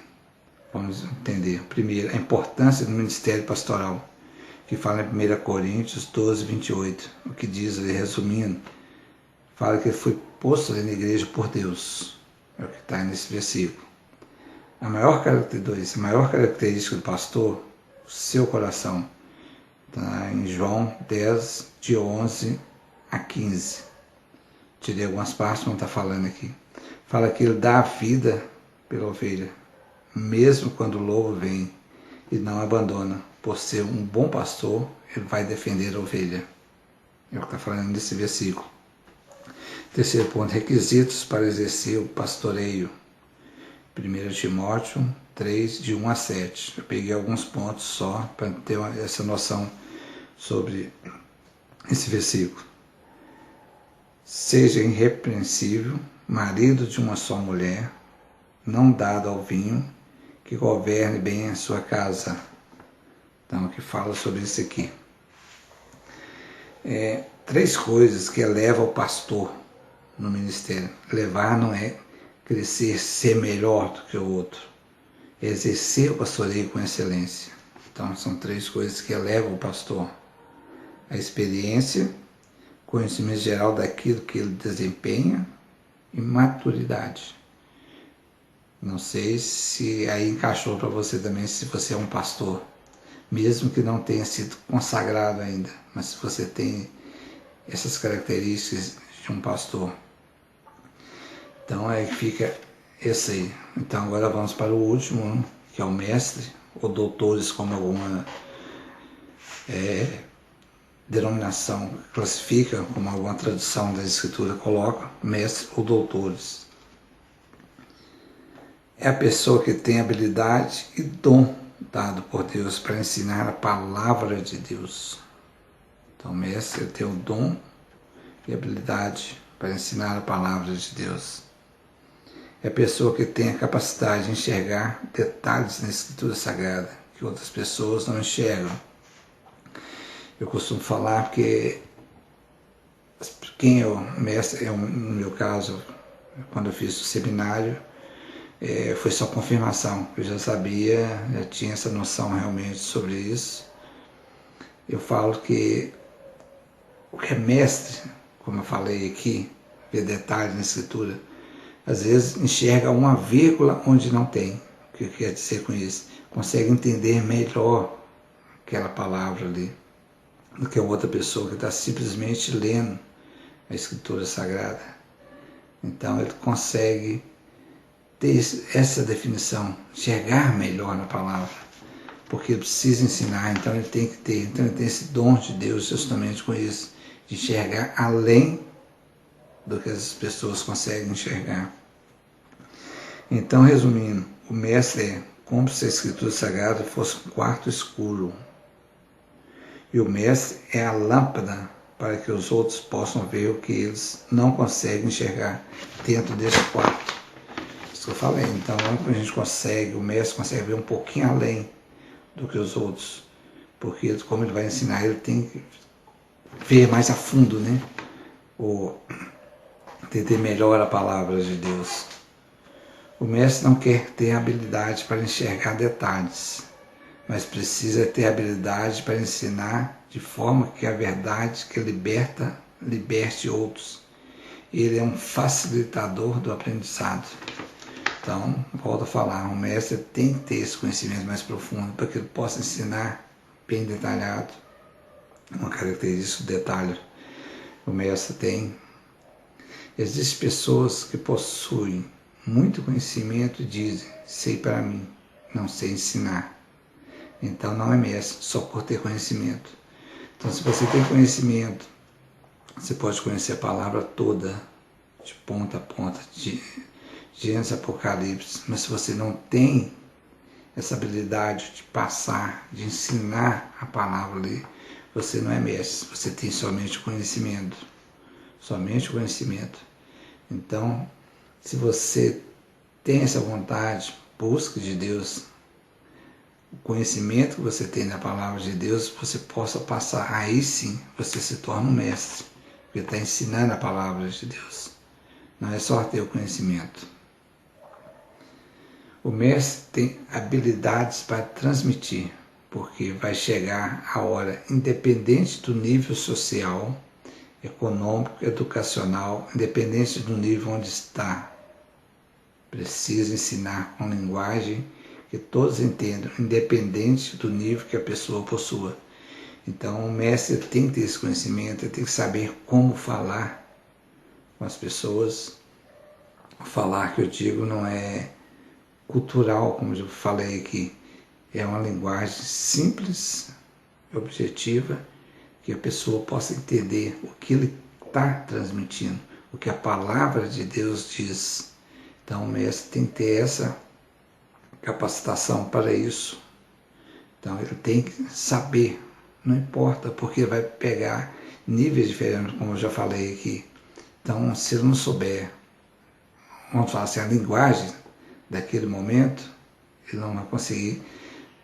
Vamos entender. Primeiro, a importância do ministério pastoral, que fala em 1 Coríntios 12, 28. O que diz ali, resumindo, fala que ele foi posto ali na igreja por Deus. É o que está nesse versículo. A maior característica do pastor, o seu coração. Está em João 10, de 11 a 15. Tirei algumas partes, não está falando aqui. Fala que ele dá a vida pela ovelha. mesmo quando o lobo vem, e não abandona. Por ser um bom pastor, ele vai defender a ovelha. É o que está falando nesse versículo. Terceiro ponto, requisitos para exercer o pastoreio. 1 Timóteo 3, de 1 a 7. Eu peguei alguns pontos só para ter essa noção sobre esse versículo. Seja irrepreensível, marido de uma só mulher, não dado ao vinho, que governe bem a sua casa. Então, que fala sobre isso aqui. Três coisas que elevam o pastor no ministério. Levar não é crescer, ser melhor do que o outro. É exercer o pastoreio com excelência. Então, são três coisas que elevam o pastor. A experiência, conhecimento geral daquilo que ele desempenha e maturidade. Não sei se aí encaixou para você também, se você é um pastor, mesmo que não tenha sido consagrado ainda, mas se você tem essas características de um pastor. Então aí fica esse aí. Então agora vamos para o último, que é o mestre, ou doutores, como alguma denominação classifica, como alguma tradução da escritura coloca, mestre ou doutores. É a pessoa que tem habilidade e dom dado por Deus para ensinar a palavra de Deus. Então, o mestre tem o dom e habilidade para ensinar a palavra de Deus. É a pessoa que tem a capacidade de enxergar detalhes na Escritura Sagrada que outras pessoas não enxergam. Eu costumo falar que quem é o mestre, no meu caso, quando eu fiz o seminário, foi só confirmação. Eu já sabia, já tinha essa noção realmente sobre isso. Eu falo que o que é mestre, como eu falei aqui, ver detalhes na escritura, às vezes enxerga uma vírgula onde não tem. O que quer dizer com isso? Consegue entender melhor aquela palavra ali do que outra pessoa que está simplesmente lendo a escritura sagrada. Então ele consegue ter essa definição, enxergar melhor na palavra, porque ele precisa ensinar, então ele tem que ter, então ele tem esse dom de Deus justamente com isso, de enxergar além do que as pessoas conseguem enxergar. Então, resumindo, o mestre é como se a escritura sagrada fosse um quarto escuro, e o mestre é a lâmpada para que os outros possam ver o que eles não conseguem enxergar dentro desse quarto. Isso que eu falei. Então, a gente consegue, o mestre consegue ver um pouquinho além do que os outros, porque como ele vai ensinar, ele tem que ver mais a fundo, né? Ou entender melhor a palavra de Deus. O mestre não quer ter habilidade para enxergar detalhes, mas precisa ter habilidade para ensinar de forma que a verdade que liberta, liberte outros. Ele é um facilitador do aprendizado. Então, volto a falar, o mestre tem que ter esse conhecimento mais profundo para que ele possa ensinar bem detalhado. Uma característica do detalhe o mestre tem. Existem pessoas que possuem muito conhecimento e dizem, sei para mim, não sei ensinar. Então não é mestre, só por ter conhecimento. Então se você tem conhecimento, você pode conhecer a palavra toda, de ponta a ponta, de Gênesis, Apocalipse, mas se você não tem essa habilidade de passar, de ensinar a palavra ali, você não é mestre, você tem somente conhecimento. Somente conhecimento. Então, se você tem essa vontade, busque de Deus, o conhecimento que você tem na palavra de Deus, você possa passar, aí sim você se torna um mestre, porque está ensinando a palavra de Deus. Não é só ter o conhecimento. O mestre tem habilidades para transmitir, porque vai chegar a hora, independente do nível social, econômico, educacional, independente do nível onde está. Precisa ensinar com linguagem que todos entendam, independente do nível que a pessoa possua. Então o mestre tem que ter esse conhecimento, ele tem que saber como falar com as pessoas. O falar que eu digo não é cultural, como eu falei aqui. É uma linguagem simples, objetiva, que a pessoa possa entender o que ele está transmitindo, o que a palavra de Deus diz. Então o mestre tem que ter essa capacitação para isso. Então ele tem que saber, não importa, porque vai pegar níveis diferentes, como eu já falei aqui. Então, se ele não souber, vamos falar assim, a linguagem daquele momento, ele não vai conseguir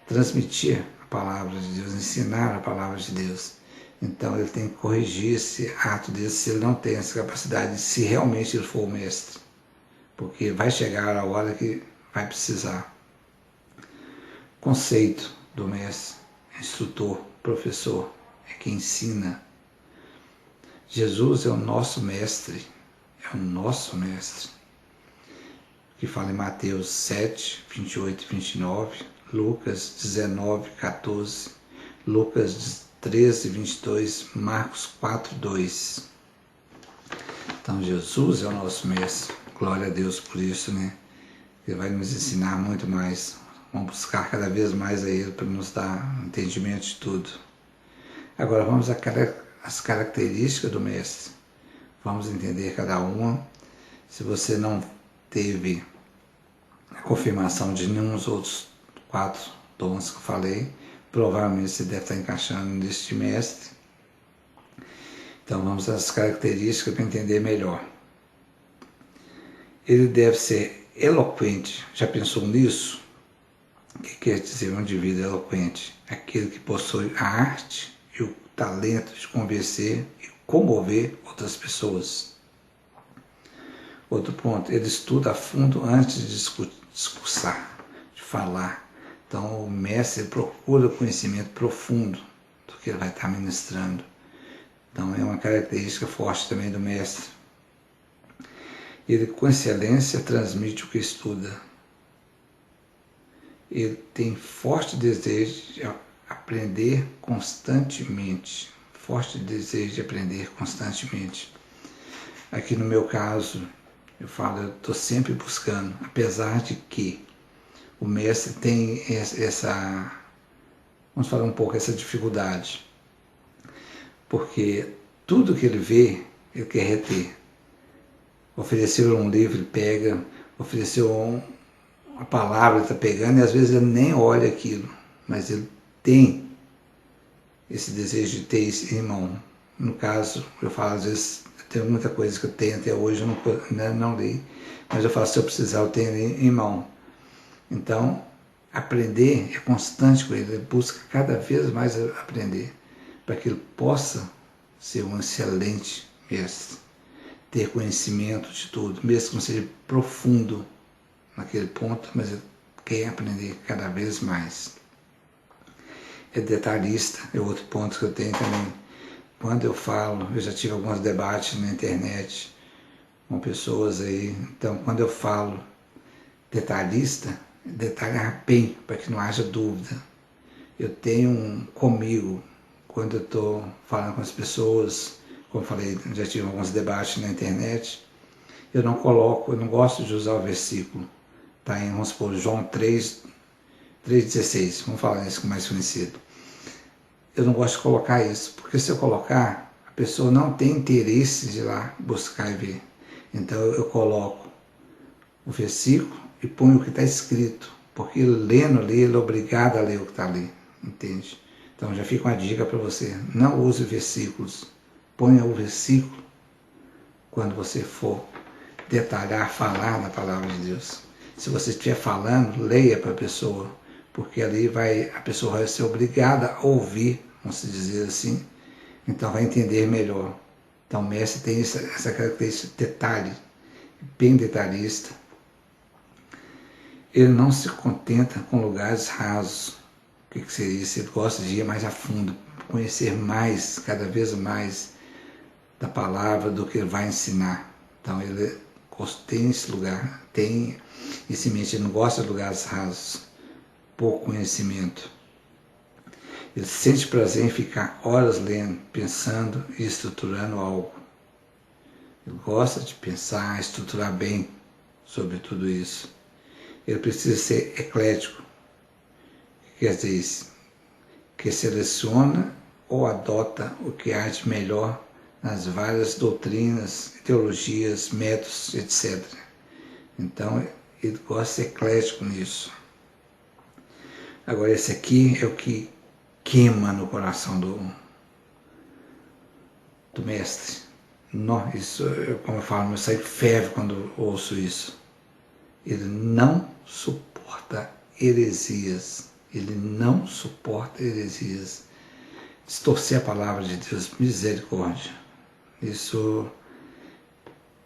transmitir a palavra de Deus, ensinar a palavra de Deus. Então ele tem que corrigir esse ato dele se ele não tem essa capacidade, se realmente ele for o mestre. Porque vai chegar a hora que vai precisar. Conceito do mestre, instrutor, professor, é quem ensina. Jesus é o nosso mestre, que fala em Mateus 7, 28 e 29, Lucas 19, 14, Lucas 13, 22, Marcos 4, 2. Então Jesus é o nosso mestre, glória a Deus por isso, né? Ele vai nos ensinar muito mais. Vamos buscar cada vez mais a Ele para nos dar entendimento de tudo. Agora vamos às características do mestre. Vamos entender cada uma. Se você não teve a confirmação de nenhum dos outros 4 dons que eu falei, provavelmente você deve estar encaixando neste mestre. Então vamos às características para entender melhor. Ele deve ser eloquente. Já pensou nisso? O que quer dizer um indivíduo eloquente? Aquele que possui a arte e o talento de convencer e comover outras pessoas. Outro ponto, ele estuda a fundo antes de discursar, de falar. Então o mestre procura conhecimento profundo do que ele vai estar ministrando. Então é uma característica forte também do mestre. Ele com excelência transmite o que estuda. Ele tem forte desejo de aprender constantemente. Aqui no meu caso, eu falo, eu estou sempre buscando, apesar de que o mestre tem essa, vamos falar um pouco, essa dificuldade. Porque tudo que ele vê, ele quer reter. Ofereceu um livro, ele pega, ofereceu a palavra, ele está pegando, e às vezes ele nem olha aquilo, mas ele tem esse desejo de ter isso em mão. No caso, eu falo, às vezes, tem muita coisa que eu tenho até hoje, eu não li, mas eu falo, se eu precisar, eu tenho em mão. Então, aprender é constante com ele, ele busca cada vez mais aprender, para que ele possa ser um excelente mestre, ter conhecimento de tudo, mesmo que não seja profundo naquele ponto, mas ele quer aprender cada vez mais. É detalhista, é outro ponto que eu tenho também. Quando eu falo, eu já tive alguns debates na internet com pessoas aí, então quando eu falo detalhista, detalhar bem, para que não haja dúvida. Eu tenho comigo, quando eu estou falando com as pessoas, como eu falei, já tive alguns debates na internet, eu não gosto de usar o versículo. Está em, vamos supor, João 3,16, vamos falar isso com mais conhecido. Eu não gosto de colocar isso, porque se eu colocar, a pessoa não tem interesse de ir lá buscar e ver. Então eu coloco o versículo e ponho o que está escrito, porque lendo ali, ele é obrigado a ler o que está ali, entende? Então já fica uma dica para você, não use versículos, ponha o versículo quando você for detalhar, falar na palavra de Deus. Se você estiver falando, leia para a pessoa, porque ali a pessoa vai ser obrigada a ouvir, vamos dizer assim, então vai entender melhor. Então o mestre tem essa característica de detalhe, bem detalhista. Ele não se contenta com lugares rasos. O que seria isso? Ele gosta de ir mais a fundo, conhecer mais, cada vez mais da palavra, do que ele vai ensinar. Então ele tem esse lugar, tem esse mente, ele não gosta de lugares rasos, pouco conhecimento. Ele sente prazer em ficar horas lendo, pensando e estruturando algo. Ele gosta de pensar, estruturar bem sobre tudo isso. Ele precisa ser eclético. Quer dizer isso, que seleciona ou adota o que há de melhor nas várias doutrinas, teologias, métodos, etc. Então, ele gosta de ser eclético nisso. Agora, esse aqui é o que queima no coração do mestre. Não, isso, como eu falo, meu sangue ferve quando ouço isso. Ele não suporta heresias. Ele não suporta heresias. Distorcer a palavra de Deus, misericórdia. Isso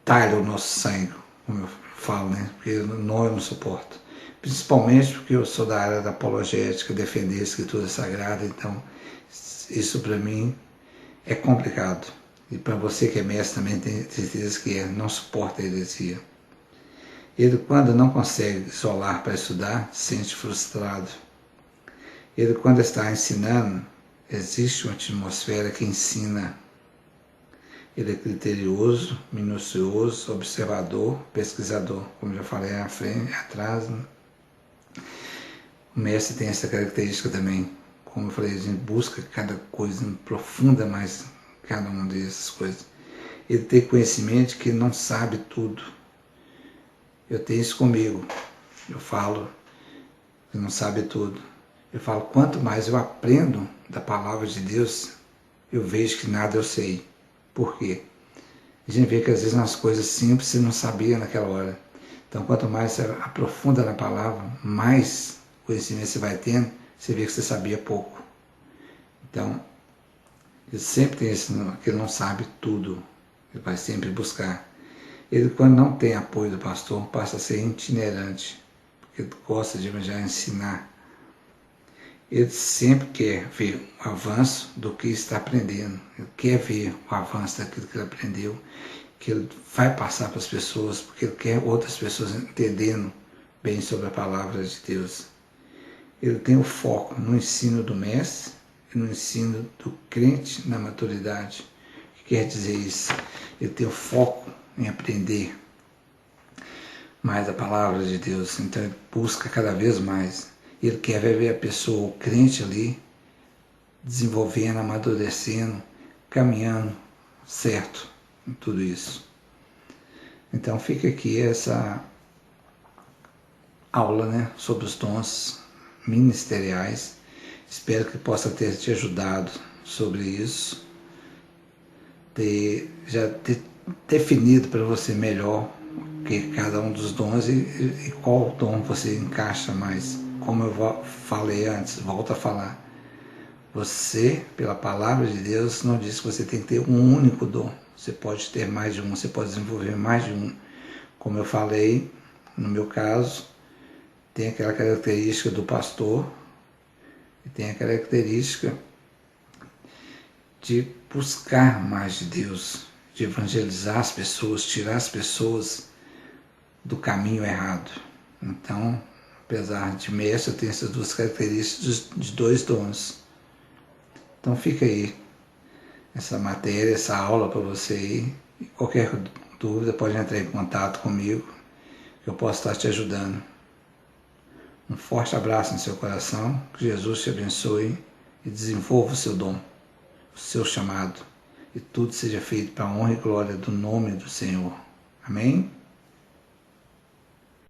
talha o nosso sangue, como eu falo, né? Porque eu não suporto. Principalmente porque eu sou da área da apologética, defender a Escritura Sagrada, então isso para mim é complicado. E para você que é mestre também tem certeza que não suporta a heresia. Ele, quando não consegue isolar para estudar, se sente frustrado. Ele, quando está ensinando, existe uma atmosfera que ensina. Ele é criterioso, minucioso, observador, pesquisador, como já falei à frente, atrás. Né? O mestre tem essa característica também. Como eu falei, a gente busca cada coisa, aprofunda mais cada uma dessas coisas. Ele tem conhecimento que não sabe tudo. Eu tenho isso comigo. Eu falo que não sabe tudo. Eu falo, quanto mais eu aprendo da palavra de Deus, eu vejo que nada eu sei. Por quê? A gente vê que às vezes umas coisas simples você não sabia naquela hora. Então, quanto mais você aprofunda na palavra, mais conhecimento você vai tendo, você vê que você sabia pouco. Então, ele sempre tem esse, que ele não sabe tudo. Ele vai sempre buscar. Ele, quando não tem apoio do pastor, passa a ser itinerante, porque ele gosta de já ensinar. Ele sempre quer ver o avanço do que está aprendendo. Ele quer ver o avanço daquilo que ele aprendeu, que ele vai passar para as pessoas, porque ele quer outras pessoas entendendo bem sobre a palavra de Deus. Ele tem o foco no ensino do mestre e no ensino do crente na maturidade. O que quer dizer isso? Ele tem o foco em aprender mais a palavra de Deus, então ele busca cada vez mais. Ele quer ver a pessoa, o crente ali, desenvolvendo, amadurecendo, caminhando certo em tudo isso. Então fica aqui essa aula, né, sobre os dons ministeriais. Espero que possa ter te ajudado sobre isso, já ter definido para você melhor o que cada um dos dons e qual dom você encaixa mais. Como eu falei antes, volto a falar. Você, pela palavra de Deus, não diz que você tem que ter um único dom. Você pode ter mais de um, você pode desenvolver mais de um. Como eu falei, no meu caso, tem aquela característica do pastor e tem a característica de buscar mais de Deus, de evangelizar as pessoas, tirar as pessoas do caminho errado. Então, apesar de mestre, eu tenho essas duas características de dois dons. Então fica aí essa matéria, essa aula para você aí. E qualquer dúvida pode entrar em contato comigo, que eu posso estar te ajudando. Um forte abraço no seu coração, que Jesus te abençoe e desenvolva o seu dom, o seu chamado, e tudo seja feito para a honra e glória do nome do Senhor. Amém?